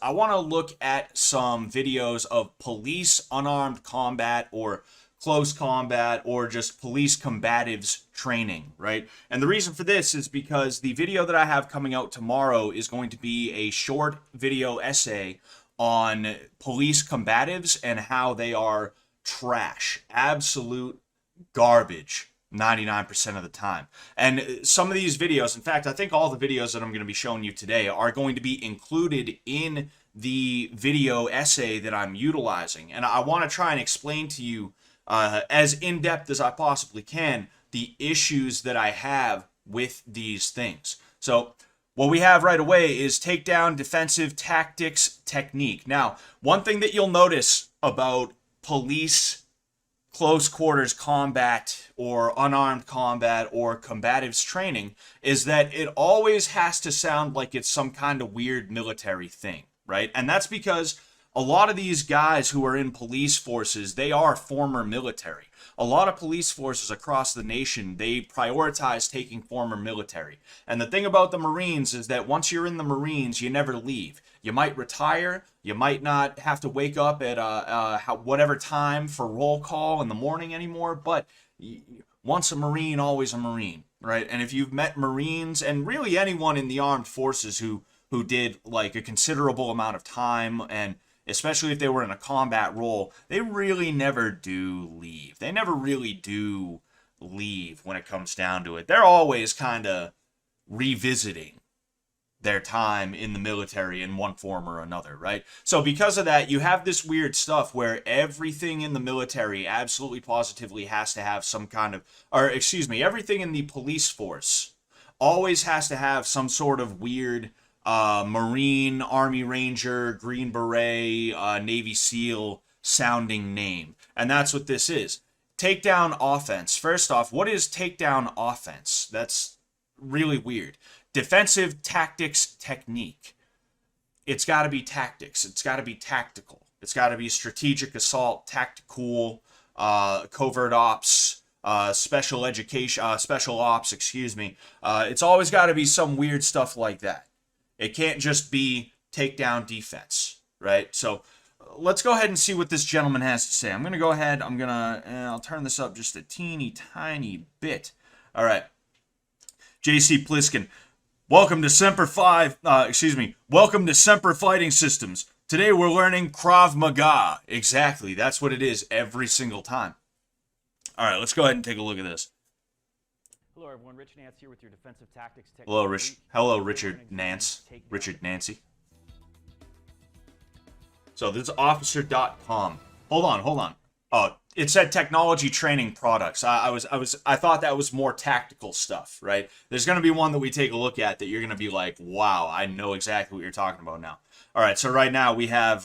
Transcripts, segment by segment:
I want to look at some videos of police unarmed combat or close combat or just police combatives training, right? And the reason for this is because the video that I have coming out tomorrow is going to be a short video essay on police combatives and how they are trash, absolute garbage 99% of the time. And some of these videos, in fact, I think all the videos that I'm going to be showing you today are going to be included in the video essay that I'm utilizing. And I want to try and explain to you as in-depth as I possibly can the issues that I have with these things. So what we have right away is takedown, defensive, tactics, technique. Now, one thing that you'll notice about police close quarters combat or unarmed combat or combatives training is that it always has to sound like it's some kind of weird military thing, right? And that's because a lot of these guys who are in police forces, they are former military. A lot of police forces across the nation, they prioritize taking former military. And the thing about the Marines is that once you're in the Marines, you never leave. You might retire, you might not have to wake up at whatever time for roll call in the morning anymore, but once a Marine, always a Marine, right? And if you've met Marines and really anyone in the armed forces who did like a considerable amount of time, and especially if they were in a combat role, they really never do leave. They never really do leave when it comes down to it. They're always kind of revisiting their time in the military in one form or another, right? So because of that, you have this weird stuff where everything in the military absolutely positively has to have some kind of, or excuse me, everything in the police force always has to have some sort of weird Marine, Army Ranger, Green Beret, Navy SEAL sounding name. And that's what this is. Takedown offense. First off, what is takedown offense? That's really weird. Defensive tactics technique. It's got to be tactics. It's got to be tactical. It's got to be strategic assault, tactical, covert ops, special ops, excuse me. It's always got to be some weird stuff like that. It can't just be takedown defense, right? So let's go ahead and see what this gentleman has to say. I'm going to go ahead. I'll turn this up just a teeny tiny bit. All right. JC Pliskin. Welcome to Semper Fighting Systems. Today we're learning Krav Maga. Exactly, that's what it is every single time. All right, let's go ahead and take a look at this. Hello everyone, Rich Nance here with your defensive tactics technique. Hello, Richard Nancy. So this is officer.com. Hold on. Oh, it said technology training products. I thought that was more tactical stuff, right? There's going to be one that we take a look at that you're going to be like, wow, I know exactly what you're talking about now. All right, so right now we have,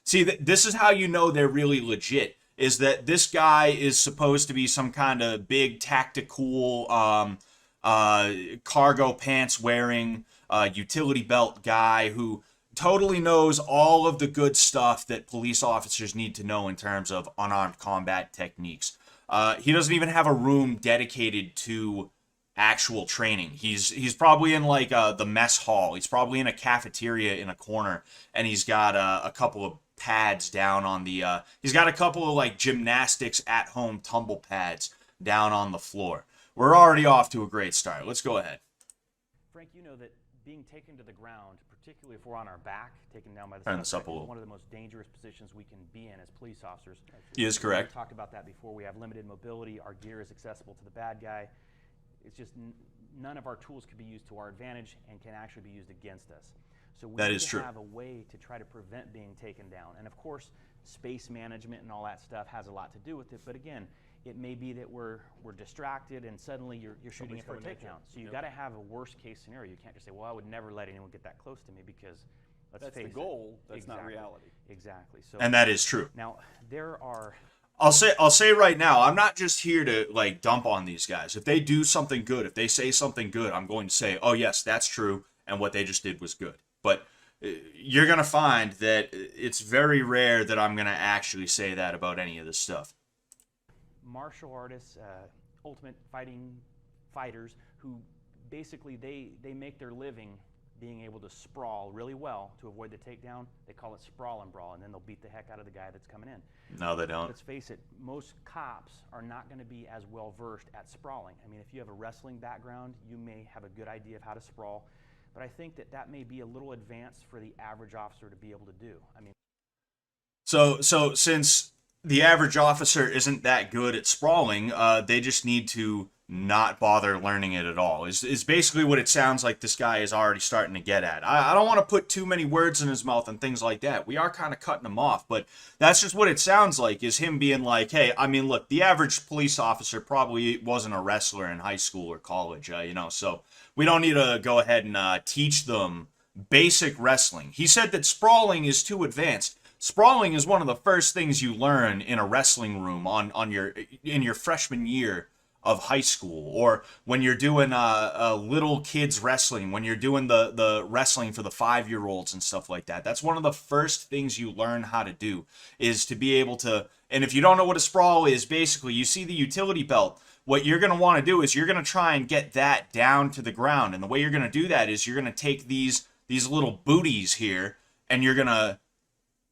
see, this is how you know they're really legit, is that this guy is supposed to be some kind of big tactical, cargo pants wearing, utility belt guy who totally knows all of the good stuff that police officers need to know in terms of unarmed combat techniques. He doesn't even have a room dedicated to actual training. He's probably in like the mess hall. He's probably in a cafeteria in a corner, and he's got a couple of pads down on the he's got a couple of like gymnastics at home tumble pads down on the floor. We're already off to a great start. Let's go ahead. Frank, you know that being taken to the ground, particularly if we're on our back, taken down by the suspect, is one of the most dangerous positions we can be in as police officers. He is correct. We talked about that before. We have limited mobility. Our gear is accessible to the bad guy. It's just none of our tools can be used to our advantage and can actually be used against us. So we need to have a way to try to prevent being taken down. And of course, space management and all that stuff has a lot to do with it. But again, it may be that we're distracted and suddenly you're shooting it for a takedown. So you've got to have a worst case scenario. You can't just say, well, I would never let anyone get that close to me because let's face it. That's the goal. That's not reality. Exactly. So, and that is true. Now, there are... I'll say right now, I'm not just here to like dump on these guys. If they do something good, if they say something good, I'm going to say, oh yes, that's true, and what they just did was good. But you're going to find that it's very rare that I'm going to actually say that about any of this stuff. Martial artists, ultimate fighters who basically they make their living being able to sprawl really well to avoid the takedown. They call it sprawl and brawl, and then they'll beat the heck out of the guy that's coming in. No, they don't. Let's face it, most cops are not going to be as well versed at sprawling. I mean, if you have a wrestling background, you may have a good idea of how to sprawl, but I think that that may be a little advanced for the average officer to be able to do. I mean, so since the average officer isn't that good at sprawling, they just need to not bother learning it at all, is basically what it sounds like this guy is already starting to get at. I don't want to put too many words in his mouth and things like that. We are kind of cutting him off, but that's just what it sounds like, is him being like, hey, I mean, look, the average police officer probably wasn't a wrestler in high school or college, you know, so we don't need to go ahead and teach them basic wrestling. He said that sprawling is too advanced. Sprawling is one of the first things you learn in a wrestling room in your freshman year of high school, or when you're doing little kids wrestling, when you're doing the wrestling for the 5-year-olds and stuff like that. That's one of the first things you learn how to do, is to be able to, and if you don't know what a sprawl is, basically you see the utility belt. What you're going to want to do is you're going to try and get that down to the ground, and the way you're going to do that is you're going to take these little booties here, and you're going to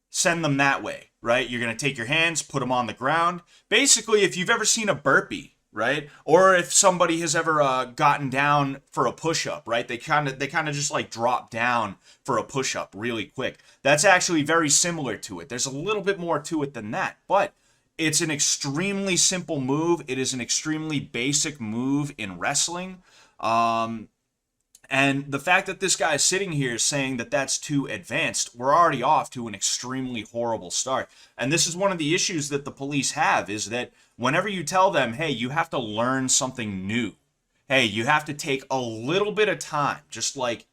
send them that way, right? You're going to take your hands, put them on the ground. Basically, if you've ever seen a burpee, right? Or if somebody has ever gotten down for a push-up, right? They kind of just like drop down for a push-up really quick. That's actually very similar to it. There's a little bit more to it than that, but it's an extremely simple move. It is an extremely basic move in wrestling. And the fact that this guy is sitting here saying that that's too advanced, we're already off to an extremely horrible start. And this is one of the issues that the police have, is that whenever you tell them, hey, you have to learn something new, hey, you have to take a little bit of time, just like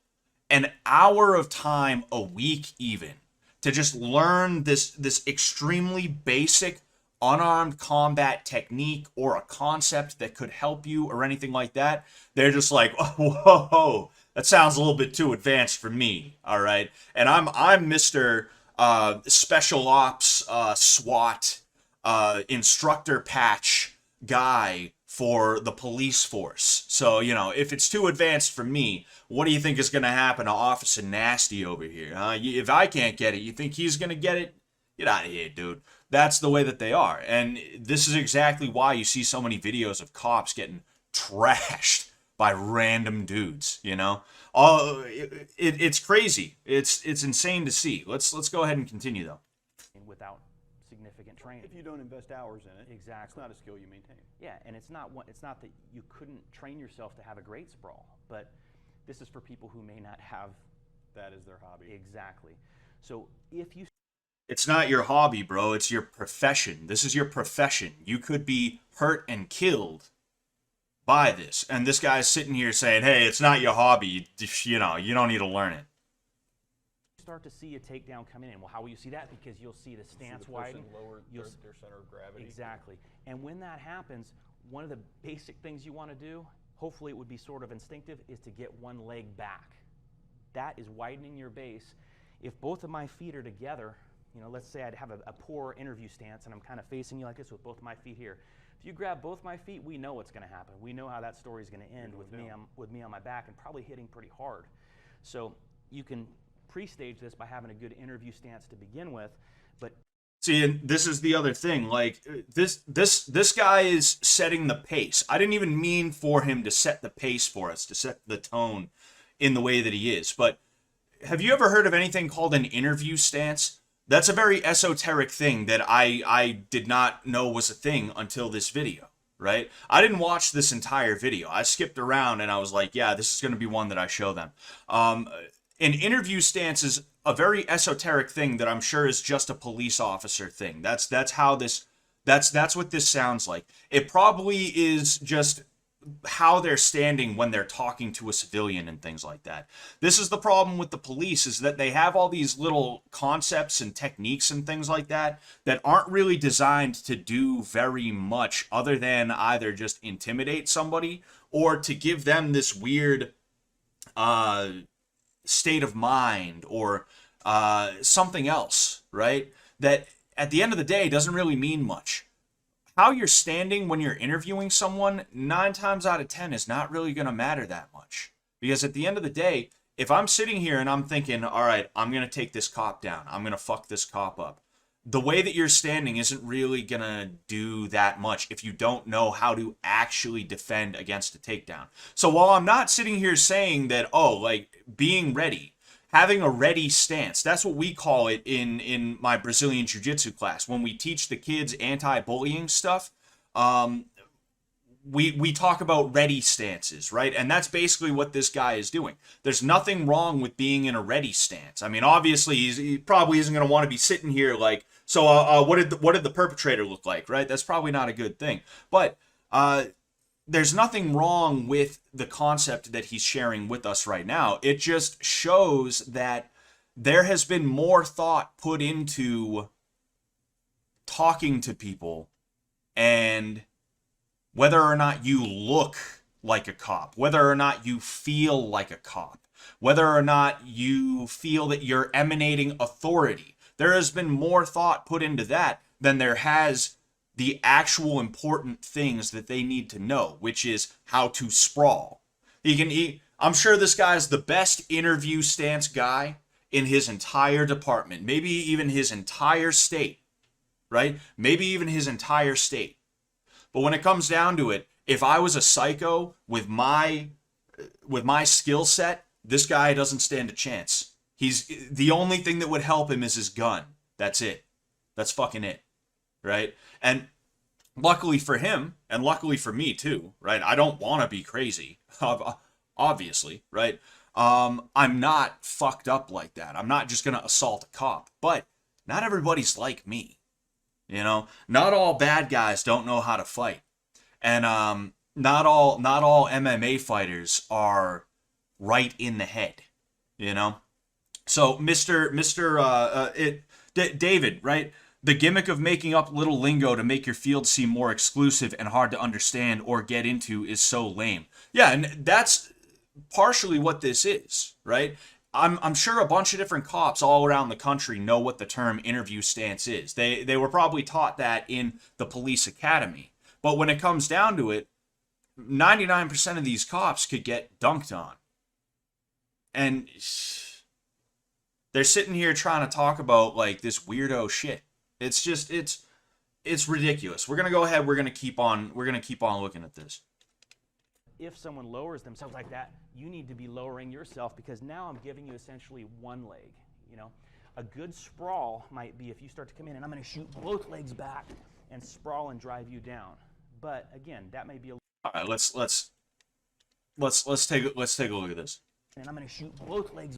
an hour of time a week even, to just learn this extremely basic unarmed combat technique or a concept that could help you or anything like that, they're just like, oh, whoa, that sounds a little bit too advanced for me, all right? And I'm Mr. Special Ops SWAT instructor patch guy for the police force. So, you know, if it's too advanced for me, what do you think is going to happen to Officer Nasty over here? If I can't get it, you think he's going to get it? Get out of here, dude. That's the way that they are. And this is exactly why you see so many videos of cops getting trashed by random dudes, you know? It's crazy. It's insane to see. Let's go ahead and continue, though. Without significant training. If you don't invest hours in it, exactly, it's not a skill you maintain. Yeah, and it's not that you couldn't train yourself to have a great sprawl, but this is for people who may not have that as their hobby. Exactly. So if you... It's not your hobby, bro. It's your profession. This is your profession. You could be hurt and killed by this. And this guy's sitting here saying, hey, it's not your hobby. You know, you don't need to learn it. Start to see a takedown coming in. Well, how will you see that? Because you'll see the stance widen. Lower their center of gravity. Exactly. And when that happens, one of the basic things you want to do, hopefully it would be sort of instinctive, is to get one leg back. That is widening your base. If both of my feet are together, you know, let's say I'd have a poor interview stance and I'm kind of facing you like this with both of my feet here. If you grab both my feet, we know what's going to happen. We know how that story is going to end with me on my back and probably hitting pretty hard. So you can pre-stage this by having a good interview stance to begin with, but see, and this is the other thing. Like this guy is setting the pace. I didn't even mean for him to set the pace for us, to set the tone in the way that he is. But have you ever heard of anything called an interview stance? That's a very esoteric thing that I did not know was a thing until this video, right? I didn't watch this entire video. I skipped around and I was like, yeah, this is going to be one that I show them. An interview stance is a very esoteric thing that I'm sure is just a police officer thing. That's what this sounds like. It probably is just how they're standing when they're talking to a civilian and things like that. This is the problem with the police, is that they have all these little concepts and techniques and things like that that aren't really designed to do very much other than either just intimidate somebody or to give them this weird state of mind or something else, right? That at the end of the day doesn't really mean much. How you're standing when you're interviewing someone, 9 times out of 10 is not really going to matter that much. Because at the end of the day, if I'm sitting here and I'm thinking, all right, I'm going to take this cop down, I'm going to fuck this cop up, the way that you're standing isn't really going to do that much if you don't know how to actually defend against a takedown. So while I'm not sitting here saying that, oh, like being ready, having a ready stance, that's what we call it in my Brazilian Jiu-Jitsu class. When we teach the kids anti-bullying stuff, we talk about ready stances, right? And that's basically what this guy is doing. There's nothing wrong with being in a ready stance. I mean, obviously, he probably isn't going to want to be sitting here like, so what did the perpetrator look like, right? That's probably not a good thing. But there's nothing wrong with the concept that he's sharing with us right now. It just shows that there has been more thought put into talking to people and whether or not you look like a cop, whether or not you feel like a cop, whether or not you feel that you're emanating authority. There has been more thought put into that than there has the actual important things that they need to know, which is how to sprawl. I'm sure this guy's the best interview stance guy in his entire department, maybe even his entire state, right? Maybe even his entire state. But when it comes down to it, if I was a psycho with my skill set, this guy doesn't stand a chance. The only thing that would help him is his gun. That's it. That's fucking it. Right? And luckily for him, and luckily for me too, right? I don't want to be crazy, obviously, right? I'm not fucked up like that. I'm not just going to assault a cop. But not everybody's like me. You know? Not all bad guys don't know how to fight. And not all MMA fighters are right in the head, you know? So David, right? The gimmick of making up little lingo to make your field seem more exclusive and hard to understand or get into is so lame. Yeah, and that's partially what this is, right? I'm sure a bunch of different cops all around the country know what the term interview stance is. They were probably taught that in the police academy. But when it comes down to it, 99% of these cops could get dunked on. And they're sitting here trying to talk about like this weirdo shit. It's just it's ridiculous. We're gonna go ahead. We're gonna keep on looking at this. If someone lowers themselves like that, you need to be lowering yourself because now I'm giving you essentially one leg. You know, a good sprawl might be if you start to come in and I'm going to shoot both legs back and sprawl and drive you down. But again, that may be a. All right, let's take a look at this. And I'm going to shoot both legs.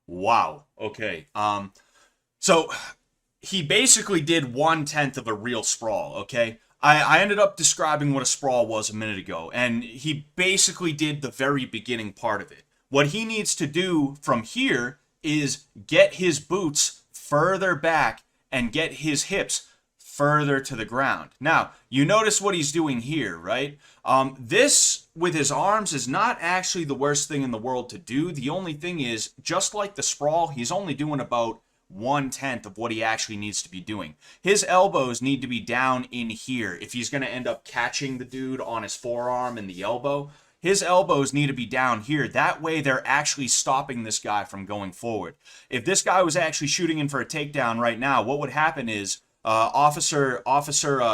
Wow. Okay. So he basically did 1/10 of a real sprawl. Okay. I ended up describing what a sprawl was a minute ago, and he basically did the very beginning part of it. What he needs to do from here is get his boots further back and get his hips further to the ground. Now, you notice what he's doing here, right? This, with his arms, is not actually the worst thing in the world to do. The only thing is, just like the sprawl, he's only doing about 1/10 of what he actually needs to be doing. His elbows need to be down in here if he's going to end up catching the dude on his forearm and the elbow. His elbows need to be down here. That way they're actually stopping this guy from going forward. If this guy was actually shooting in for a takedown right now, what would happen is Officer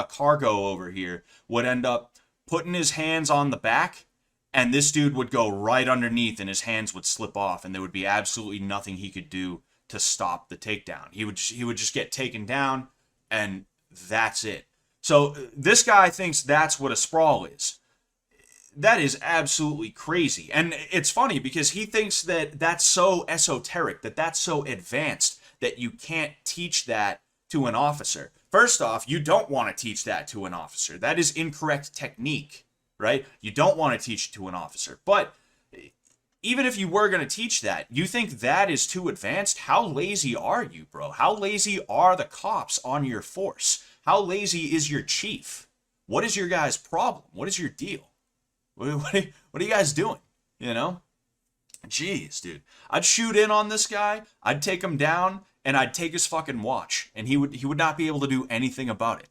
Cargo over here would end up putting his hands on the back, and this dude would go right underneath and his hands would slip off, and there would be absolutely nothing he could do to stop the takedown. He would just get taken down, and that's it. So this guy thinks that's what a sprawl is. That is absolutely crazy. And it's funny because he thinks that that's so esoteric, that that's so advanced, that you can't teach that to an officer. First off, you don't want to teach that to an officer. That is incorrect technique, right? You don't want to teach it to an officer. But even if you were going to teach that, you think that is too advanced? How lazy are you, bro? How lazy are the cops on your force? How lazy is your chief? What is your guys' problem? What is your deal? What are you guys doing? You know? Jeez, dude. I'd shoot in on this guy, I'd take him down, and I'd take his fucking watch, and he would not be able to do anything about it.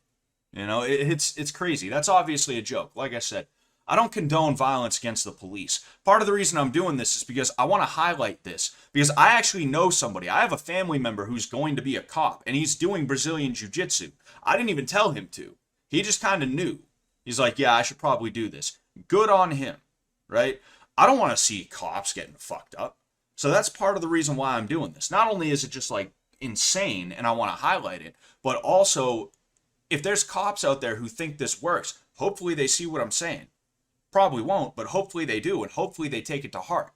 You know, it's crazy. That's obviously a joke. Like I said, I don't condone violence against the police. Part of the reason I'm doing this is because I want to highlight this, because I actually know somebody. I have a family member who's going to be a cop, and he's doing Brazilian Jiu-Jitsu. I didn't even tell him to. He just kind of knew. He's like, yeah, I should probably do this. Good on him, right? I don't want to see cops getting fucked up. So that's part of the reason why I'm doing this. Not only is it just like insane and I want to highlight it, but also if there's cops out there who think this works, hopefully they see what I'm saying. Probably won't, but hopefully they do, and hopefully they take it to heart.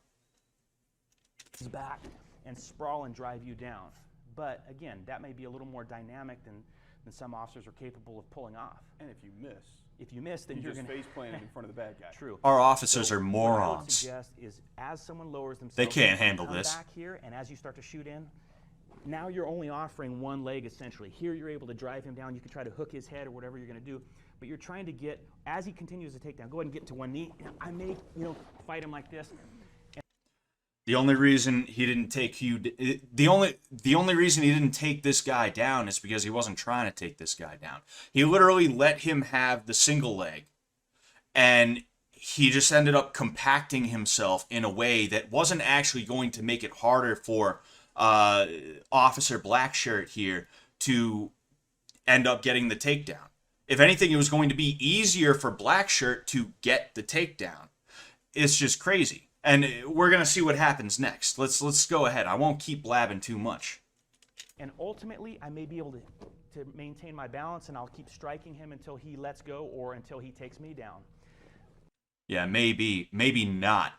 Back and sprawl and drive you down. But again, that may be a little more dynamic than some officers are capable of pulling off. And if you miss, then you're going just to face planted in front of the bad guy. True. Our officers are What I would morons. suggest is as someone lowers themselves, They can't handle come this. back here, and as you start to shoot in, now you're only offering one leg essentially. Here you're able to drive him down. You can try to hook his head or whatever you're going to do, but you're trying to get, as he continues to take down, go ahead and get to one knee. I may, fight him like this. The only reason he didn't take the only reason he didn't take this guy down is because he wasn't trying to take this guy down. He literally let him have the single leg, and he just ended up compacting himself in a way that wasn't actually going to make it harder for Officer Blackshirt here to end up getting the takedown. If anything, it was going to be easier for Blackshirt to get the takedown. It's just crazy. And we're going to see what happens next. Let's go ahead. I won't keep blabbing too much. And ultimately, I may be able to maintain my balance, and I'll keep striking him until he lets go or until he takes me down. Yeah, maybe not.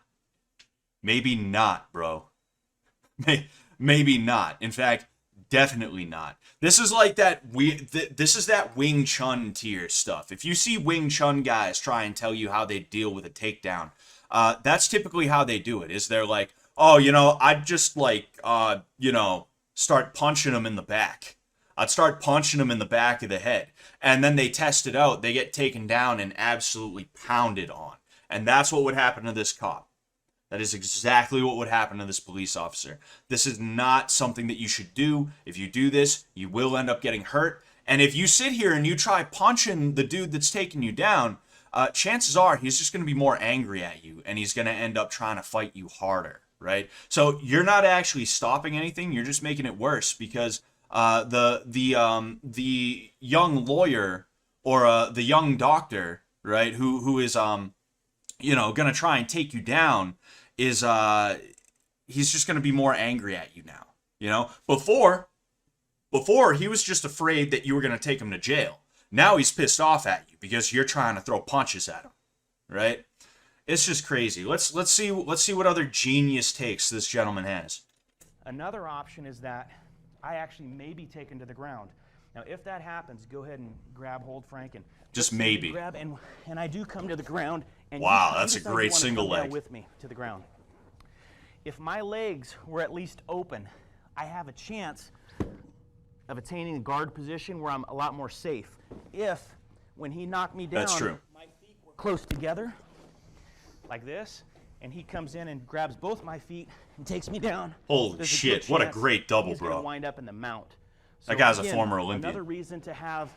Maybe not, bro. Maybe not. In fact, definitely not. This is like that. This is that Wing Chun tier stuff. If you see Wing Chun guys try and tell you how they deal with a takedown, that's typically how they do it. Is they're like, oh, I'd just like, start punching them in the back. I'd start punching them in the back of the head, and then they test it out. They get taken down and absolutely pounded on, and that's what would happen to this cop. That is exactly what would happen to this police officer. This is not something that you should do. If you do this, you will end up getting hurt. And if you sit here and you try punching the dude that's taking you down, chances are he's just going to be more angry at you, and he's going to end up trying to fight you harder, right? So you're not actually stopping anything. You're just making it worse because the young lawyer or the young doctor, right, who is going to try and take you down is he's just going to be more angry at you now. Before he was just afraid that you were going to take him to jail. Now he's pissed off at you because you're trying to throw punches at him, right? It's just crazy. Let's see what other genius takes this gentleman has. Another option is that I actually may be taken to the ground. Now, if that happens, go ahead and grab hold, Frank, and just maybe grab, and I do come to the ground. And wow, that's a great single leg. With me to the ground. If my legs were at least open, I have a chance of attaining a guard position where I'm a lot more safe. If, when he knocked me down, that's true, my feet were close together, like this, and he comes in and grabs both my feet and takes me down. Holy shit, what a great double, he's bro. Gonna wind up in the mount. So that guy's again, a former Olympian. Another reason to have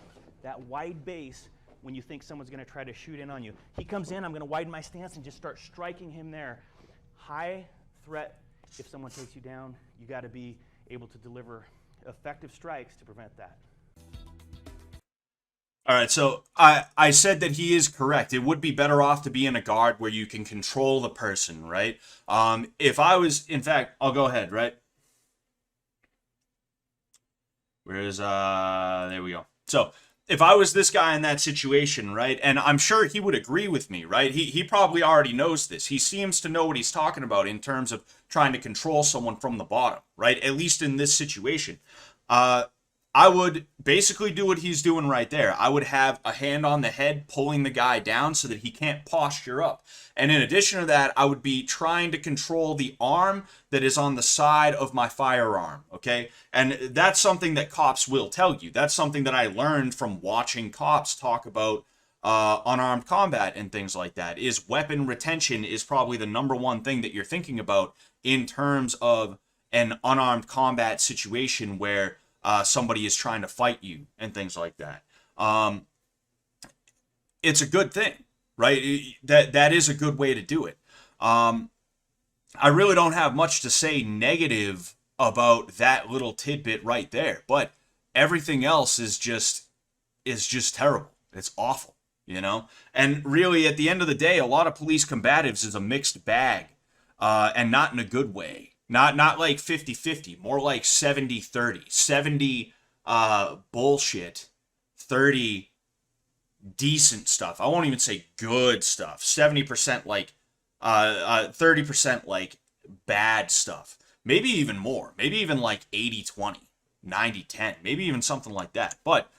that wide base when you think someone's going to try to shoot in on you. He comes in, I'm going to widen my stance and just start striking him there. High threat. If someone takes you down, you got to be able to deliver effective strikes to prevent that. All right, so I said that he is correct. It would be better off to be in a guard where you can control the person, right? If I was, in fact, I'll go ahead, right? There we go. So if I was this guy in that situation, right, and I'm sure he would agree with me, right? He probably already knows this. He seems to know what he's talking about in terms of trying to control someone from the bottom, right? At least in this situation. I would basically do what he's doing right there. I would have a hand on the head pulling the guy down so that he can't posture up. And in addition to that, I would be trying to control the arm that is on the side of my firearm, okay? And that's something that cops will tell you. That's something that I learned from watching cops talk about unarmed combat and things like that, is weapon retention is probably the number one thing that you're thinking about in terms of an unarmed combat situation where somebody is trying to fight you and things like that. It's a good thing, right? That is a good way to do it. I really don't have much to say negative about that little tidbit right there, but everything else is just terrible. It's awful, you know? And really, at the end of the day, a lot of police combatives is a mixed bag, and not in a good way. Not like 50-50, more like 70-30. 70 bullshit, 30 decent stuff. I won't even say good stuff. 70% like 30% like bad stuff. Maybe even more. Maybe even like 80-20, 90-10, maybe even something like that. But